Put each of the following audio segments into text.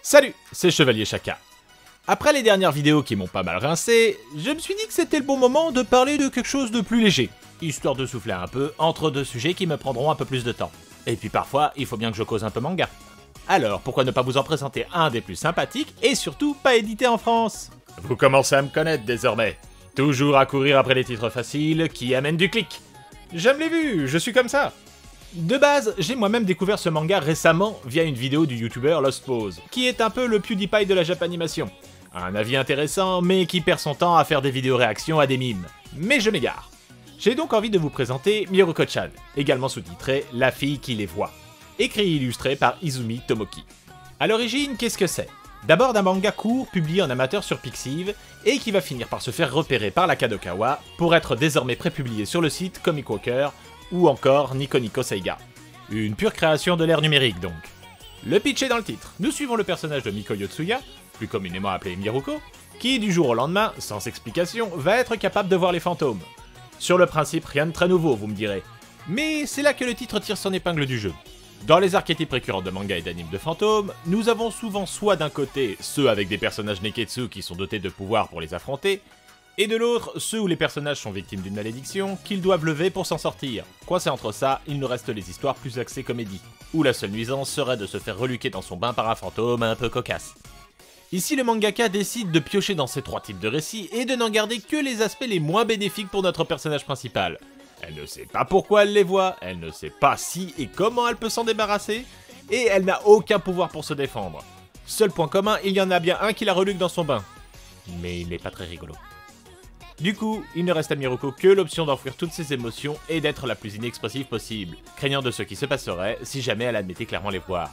Salut, c'est Chevalier Chaka. Après les dernières vidéos qui m'ont pas mal rincé, je me suis dit que c'était le bon moment de parler de quelque chose de plus léger, histoire de souffler un peu entre deux sujets qui me prendront un peu plus de temps. Et puis parfois, il faut bien que je cause un peu manga. Alors, pourquoi ne pas vous en présenter un des plus sympathiques et surtout pas édité en France? Vous commencez à me connaître désormais. Toujours à courir après les titres faciles qui amènent du clic. J'aime les vues, je suis comme ça. De base, j'ai moi-même découvert ce manga récemment via une vidéo du youtubeur Lost Pose, qui est un peu le PewDiePie de la Japanimation. Un avis intéressant, mais qui perd son temps à faire des vidéos réactions à des mimes. Mais je m'égare. J'ai donc envie de vous présenter Miruko-chan, également sous-titré La fille qui les voit, écrit et illustré par Izumi Tomoki. A l'origine, qu'est-ce que c'est? D'abord d'un manga court publié en amateur sur Pixiv, et qui va finir par se faire repérer par la Kadokawa pour être désormais prépublié sur le site Comic Walker, ou encore Nico Nico Seiga. Une pure création de l'ère numérique donc. Le pitch est dans le titre. Nous suivons le personnage de Miko Yotsuya, plus communément appelé Miruko, qui du jour au lendemain, sans explication, va être capable de voir les fantômes. Sur le principe, rien de très nouveau, vous me direz. Mais c'est là que le titre tire son épingle du jeu. Dans les archétypes récurrents de manga et d'animes de fantômes, nous avons souvent soit d'un côté ceux avec des personnages neketsu qui sont dotés de pouvoirs pour les affronter, et de l'autre, ceux où les personnages sont victimes d'une malédiction qu'ils doivent lever pour s'en sortir. Coincé entre ça, il nous reste les histoires plus axées comédie, où la seule nuisance serait de se faire reluquer dans son bain par un fantôme un peu cocasse. Ici, le mangaka décide de piocher dans ces trois types de récits et de n'en garder que les aspects les moins bénéfiques pour notre personnage principal. Elle ne sait pas pourquoi elle les voit, elle ne sait pas si et comment elle peut s'en débarrasser, et elle n'a aucun pouvoir pour se défendre. Seul point commun, il y en a bien un qui la reluque dans son bain. Mais il n'est pas très rigolo. Du coup, il ne reste à Miruko que l'option d'enfouir toutes ses émotions et d'être la plus inexpressive possible, craignant de ce qui se passerait si jamais elle admettait clairement les voir.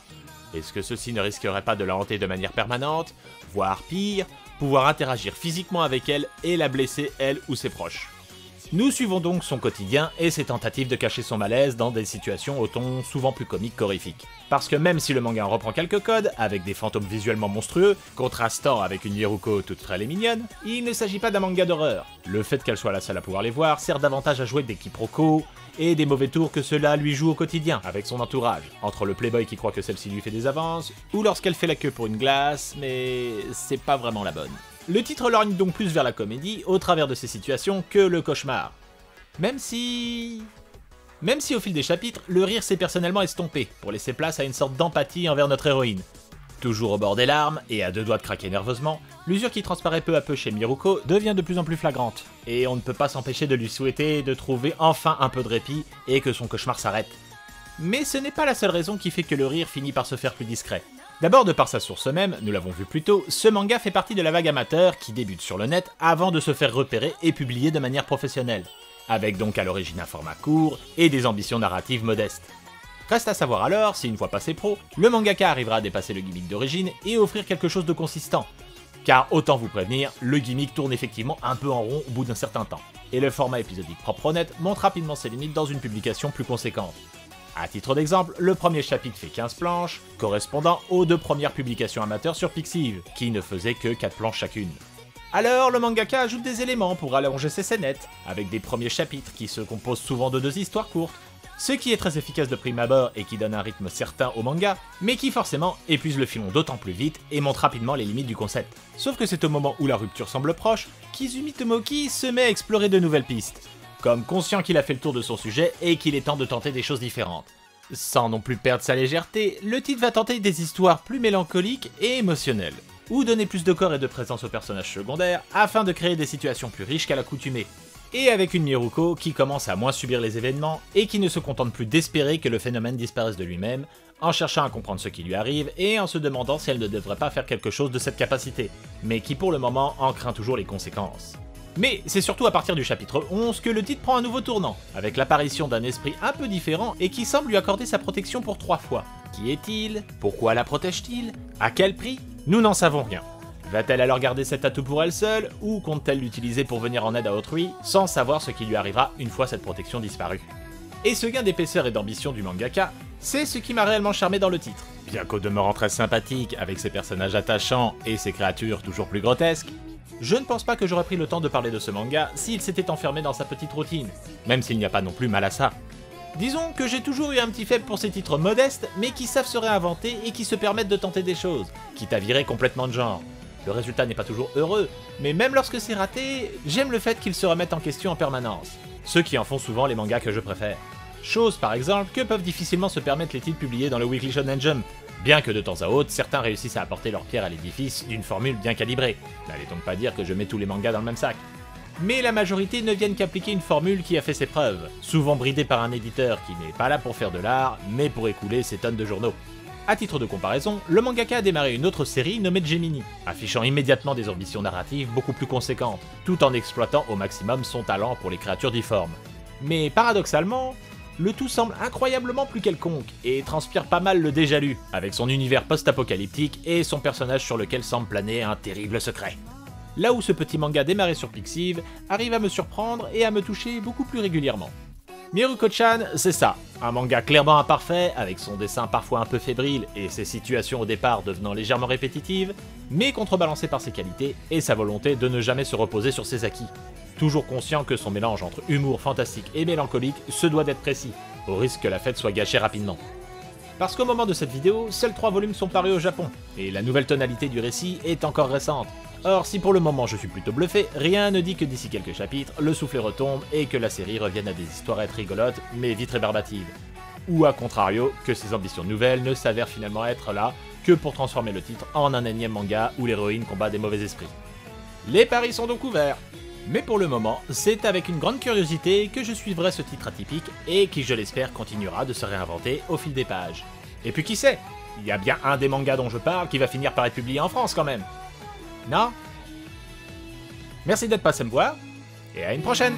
Est-ce que ceci ne risquerait pas de la hanter de manière permanente, voire pire, pouvoir interagir physiquement avec elle et la blesser elle ou ses proches? Nous suivons donc son quotidien et ses tentatives de cacher son malaise dans des situations au ton souvent plus comique qu'horrifique. Parce que même si le manga en reprend quelques codes, avec des fantômes visuellement monstrueux, contrastant avec une Miruko toute frêle et mignonne, il ne s'agit pas d'un manga d'horreur. Le fait qu'elle soit la seule à pouvoir les voir sert davantage à jouer des quiproquos et des mauvais tours que cela lui joue au quotidien, avec son entourage, entre le playboy qui croit que celle-ci lui fait des avances, ou lorsqu'elle fait la queue pour une glace, mais c'est pas vraiment la bonne. Le titre lorgne donc plus vers la comédie, au travers de ces situations, que le cauchemar. Même si au fil des chapitres, le rire s'est personnellement estompé, pour laisser place à une sorte d'empathie envers notre héroïne. Toujours au bord des larmes, et à deux doigts de craquer nerveusement, l'usure qui transparaît peu à peu chez Miruko devient de plus en plus flagrante, et on ne peut pas s'empêcher de lui souhaiter de trouver enfin un peu de répit, et que son cauchemar s'arrête. Mais ce n'est pas la seule raison qui fait que le rire finit par se faire plus discret. D'abord de par sa source même, nous l'avons vu plus tôt, ce manga fait partie de la vague amateur qui débute sur le net avant de se faire repérer et publier de manière professionnelle, avec donc à l'origine un format court et des ambitions narratives modestes. Reste à savoir alors si une fois passé pro, le mangaka arrivera à dépasser le gimmick d'origine et offrir quelque chose de consistant. Car autant vous prévenir, le gimmick tourne effectivement un peu en rond au bout d'un certain temps, et le format épisodique propre au net montre rapidement ses limites dans une publication plus conséquente. A titre d'exemple, le premier chapitre fait 15 planches, correspondant aux deux premières publications amateurs sur Pixiv, qui ne faisaient que 4 planches chacune. Alors le mangaka ajoute des éléments pour allonger ses scénettes, avec des premiers chapitres qui se composent souvent de 2 histoires courtes, ce qui est très efficace de prime abord et qui donne un rythme certain au manga, mais qui forcément épuise le filon d'autant plus vite et montre rapidement les limites du concept. Sauf que c'est au moment où la rupture semble proche qu'Izumi Tomoki se met à explorer de nouvelles pistes, comme conscient qu'il a fait le tour de son sujet et qu'il est temps de tenter des choses différentes. Sans non plus perdre sa légèreté, le titre va tenter des histoires plus mélancoliques et émotionnelles, ou donner plus de corps et de présence aux personnages secondaires afin de créer des situations plus riches qu'à l'accoutumée. Et avec une Miruko qui commence à moins subir les événements et qui ne se contente plus d'espérer que le phénomène disparaisse de lui-même, en cherchant à comprendre ce qui lui arrive et en se demandant si elle ne devrait pas faire quelque chose de cette capacité, mais qui pour le moment en craint toujours les conséquences. Mais c'est surtout à partir du chapitre 11 que le titre prend un nouveau tournant, avec l'apparition d'un esprit un peu différent et qui semble lui accorder sa protection pour 3 fois. Qui est-il? Pourquoi la protège-t-il? À quel prix? Nous n'en savons rien. Va-t-elle alors garder cet atout pour elle seule, ou compte-t-elle l'utiliser pour venir en aide à autrui, sans savoir ce qui lui arrivera une fois cette protection disparue? Et ce gain d'épaisseur et d'ambition du mangaka, c'est ce qui m'a réellement charmé dans le titre. Bien qu'au demeurant très sympathique, avec ses personnages attachants et ses créatures toujours plus grotesques, je ne pense pas que j'aurais pris le temps de parler de ce manga s'il s'était enfermé dans sa petite routine, même s'il n'y a pas non plus mal à ça. Disons que j'ai toujours eu un petit faible pour ces titres modestes, mais qui savent se réinventer et qui se permettent de tenter des choses, quitte à virer complètement de genre. Le résultat n'est pas toujours heureux, mais même lorsque c'est raté, j'aime le fait qu'ils se remettent en question en permanence. Ceux qui en font souvent les mangas que je préfère. Chose par exemple que peuvent difficilement se permettre les titres publiés dans le Weekly Shonen Jump, bien que de temps à autre, certains réussissent à apporter leur pierre à l'édifice d'une formule bien calibrée. N'allez donc pas dire que je mets tous les mangas dans le même sac. Mais la majorité ne viennent qu'appliquer une formule qui a fait ses preuves, souvent bridée par un éditeur qui n'est pas là pour faire de l'art, mais pour écouler ses tonnes de journaux. A titre de comparaison, le mangaka a démarré une autre série nommée Gemini, affichant immédiatement des ambitions narratives beaucoup plus conséquentes, tout en exploitant au maximum son talent pour les créatures difformes. Mais paradoxalement, le tout semble incroyablement plus quelconque, et transpire pas mal le déjà lu, avec son univers post-apocalyptique et son personnage sur lequel semble planer un terrible secret. Là où ce petit manga démarré sur Pixiv arrive à me surprendre et à me toucher beaucoup plus régulièrement. Miruko-chan, c'est ça, un manga clairement imparfait, avec son dessin parfois un peu fébrile et ses situations au départ devenant légèrement répétitives, mais contrebalancé par ses qualités et sa volonté de ne jamais se reposer sur ses acquis. Toujours conscient que son mélange entre humour fantastique et mélancolique se doit d'être précis, au risque que la fête soit gâchée rapidement. Parce qu'au moment de cette vidéo, seuls 3 volumes sont parus au Japon, et la nouvelle tonalité du récit est encore récente. Or, si pour le moment je suis plutôt bluffé, rien ne dit que d'ici quelques chapitres, le soufflet retombe et que la série revienne à des histoirettes rigolotes, mais vite rébarbatives. Ou à contrario, que ses ambitions nouvelles ne s'avèrent finalement être là que pour transformer le titre en un énième manga où l'héroïne combat des mauvais esprits. Les paris sont donc ouverts. Mais pour le moment, c'est avec une grande curiosité que je suivrai ce titre atypique et qui, je l'espère, continuera de se réinventer au fil des pages. Et puis qui sait, il y a bien un des mangas dont je parle qui va finir par être publié en France quand même. Non ? Merci d'être passé me voir, et à une prochaine!